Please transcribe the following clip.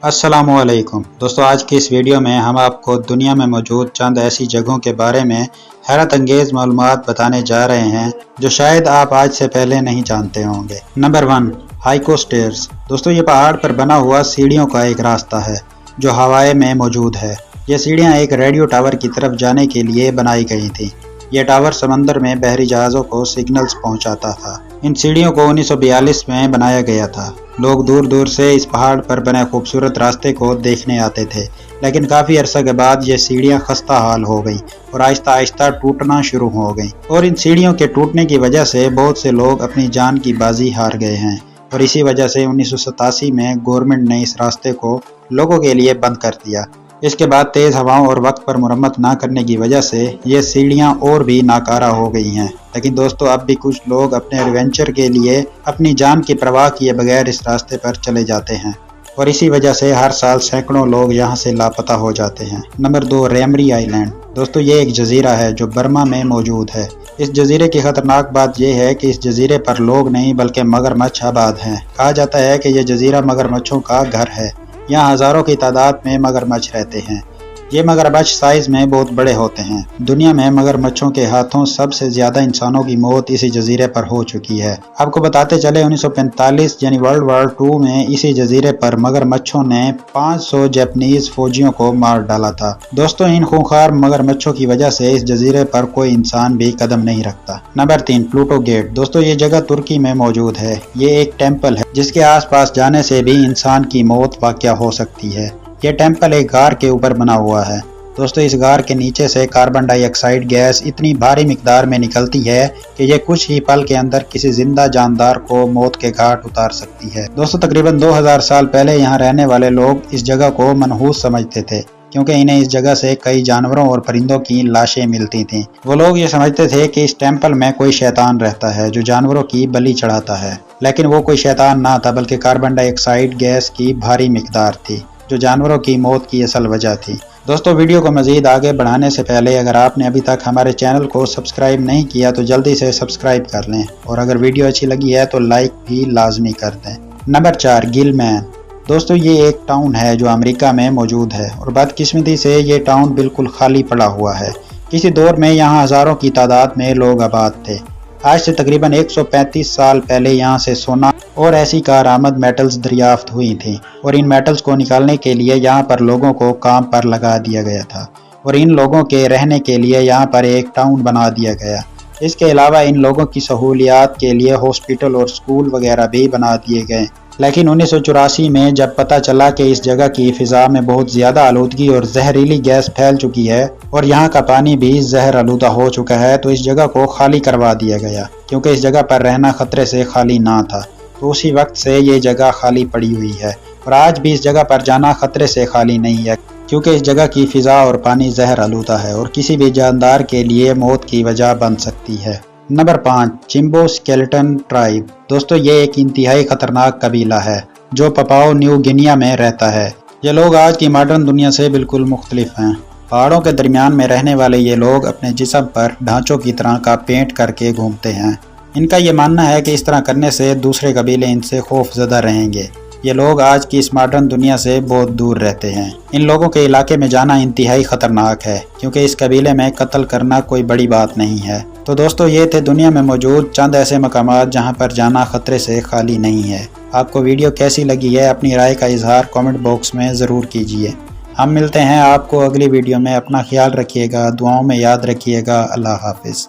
अस्सलाम वालेकुम दोस्तों, आज की इस वीडियो में हम आपको दुनिया में मौजूद चंद ऐसी जगहों के बारे में हैरत अंगेज मालूमात बताने जा रहे हैं जो शायद आप आज से पहले नहीं जानते होंगे। Number 1, haiku stairs. दोस्तों, ये पहाड़ पर बना हुआ सीढ़ियों का एक रास्ता है जो हवाए में मौजूद है। ये सीढ़ियाँ एक रेडियो टावर की तरफ जाने के लिए बनाई गई थी। यह टावर समंदर में बहरी जहाज़ों को सिग्नल्स पहुंचाता था। इन सीढ़ियों को 1942 में बनाया गया था। लोग दूर दूर से इस पहाड़ पर बने खूबसूरत रास्ते को देखने आते थे, लेकिन काफ़ी अरसे के बाद ये सीढ़ियाँ खस्ता हाल हो गई और आहिस्ता आहिस्ता टूटना शुरू हो गई। और इन सीढ़ियों के टूटने की वजह से बहुत से लोग अपनी जान की बाजी हार गए हैं और इसी वजह से 1987 में गवर्नमेंट ने इस रास्ते को लोगों के लिए बंद कर दिया। इसके बाद तेज़ हवाओं और वक्त पर मुरम्मत ना करने की वजह से ये सीढ़ियाँ और भी नाकारा हो गई हैं। लेकिन दोस्तों, अब भी कुछ लोग अपने एडवेंचर के लिए अपनी जान की परवाह किए बगैर इस रास्ते पर चले जाते हैं और इसी वजह से हर साल सैकड़ों लोग यहाँ से लापता हो जाते हैं। Number 2, Ramree island. दोस्तों, ये एक जजीरा है जो बर्मा में मौजूद है। इस जजीरे की खतरनाक बात यह है कि इस जजीरे पर लोग नहीं बल्कि मगरमच्छ आबाद हैं। कहा जाता है कि यह जजीरा मगरमच्छों का घर है। यहाँ हज़ारों की तादाद में मगरमच्छ रहते हैं। ये मगरमच्छ साइज में बहुत बड़े होते हैं। दुनिया में मगरमच्छों के हाथों सबसे ज्यादा इंसानों की मौत इसी जजीरे पर हो चुकी है। आपको बताते चले 1945 यानी वर्ल्ड वॉर 2 में इसी जजीरे पर मगरमच्छों ने 500 जापानीज फौजियों को मार डाला था। दोस्तों, इन खूंखार मगरमच्छों की वजह से इस जजीरे पर कोई इंसान भी कदम नहीं रखता। Number 3, Pluto gate. दोस्तों, ये जगह तुर्की में मौजूद है। ये एक टेम्पल है जिसके आसपास जाने से भी इंसान की मौत वाक़या हो सकती है। यह टेम्पल एक गार के ऊपर बना हुआ है। दोस्तों, इस गार के नीचे से कार्बन डाइऑक्साइड गैस इतनी भारी मिकदार में निकलती है कि यह कुछ ही पल के अंदर किसी जिंदा जानदार को मौत के घाट उतार सकती है। दोस्तों, तकरीबन 2000 साल पहले यहाँ रहने वाले लोग इस जगह को मनहूस समझते थे क्योंकि इन्हें इस जगह से कई जानवरों और परिंदों की लाशें मिलती थीं। वो लोग ये समझते थे कि इस टेम्पल में कोई शैतान रहता है जो जानवरों की बलि चढ़ाता है, लेकिन वो कोई शैतान ना था बल्कि कार्बन डाइऑक्साइड गैस की भारी मिकदार थी जो जानवरों की मौत की असल वजह थी। दोस्तों, वीडियो को मज़ीद आगे बढ़ाने से पहले अगर आपने अभी तक हमारे चैनल को सब्सक्राइब नहीं किया तो जल्दी से सब्सक्राइब कर लें और अगर वीडियो अच्छी लगी है तो लाइक भी लाजमी कर दें। Number 4, Gillman. दोस्तों, ये एक टाउन है जो अमेरिका में मौजूद है और बदकिस्मती से ये टाउन बिल्कुल खाली पड़ा हुआ है। किसी दौर में यहाँ हज़ारों की तादाद में लोग आबाद थे। आज से तकरीबन 135 साल पहले यहाँ से सोना और ऐसी कारआमद मेटल्स दरियाफ्त हुई थी और इन मेटल्स को निकालने के लिए यहाँ पर लोगों को काम पर लगा दिया गया था और इन लोगों के रहने के लिए यहाँ पर एक टाउन बना दिया गया। इसके अलावा इन लोगों की सहूलियात के लिए हॉस्पिटल और स्कूल वगैरह भी बना दिए गए। लेकिन 1984 में जब पता चला कि इस जगह की फ़िज़ा में बहुत ज़्यादा आलूदगी और जहरीली गैस फैल चुकी है और यहाँ का पानी भी जहर आलूदा हो चुका है तो इस जगह को खाली करवा दिया गया क्योंकि इस जगह पर रहना खतरे से खाली ना था। तो उसी वक्त से ये जगह खाली पड़ी हुई है और आज भी इस जगह पर जाना खतरे से खाली नहीं है क्योंकि इस जगह की फ़िज़ा और पानी जहर आलूदा है और किसी भी जानदार के लिए मौत की वजह बन सकती है। Number 5, Chimbu skeleton tribe. दोस्तों, ये एक इंतहाई खतरनाक कबीला है जो पपाओ न्यू गिनिया में रहता है। ये लोग आज की मॉडर्न दुनिया से बिल्कुल मुख्तलिफ हैं। पहाड़ों के दरमियान में रहने वाले ये लोग अपने जिस्म पर ढांचों की तरह का पेंट करके घूमते हैं। इनका ये मानना है कि इस तरह करने से दूसरे कबीले इनसे खौफजदा रहेंगे। ये लोग आज की इस मॉडर्न दुनिया से बहुत दूर रहते हैं। इन लोगों के इलाके में जाना इंतहाई खतरनाक है क्योंकि इस कबीले में कत्ल करना कोई बड़ी बात नहीं है। तो दोस्तों, ये थे दुनिया में मौजूद चंद ऐसे मकामात जहां पर जाना खतरे से खाली नहीं है। आपको वीडियो कैसी लगी है अपनी राय का इजहार कमेंट बॉक्स में ज़रूर कीजिए। हम मिलते हैं आपको अगली वीडियो में। अपना ख्याल रखिएगा, दुआओं में याद रखिएगा। अल्लाह हाफिज़।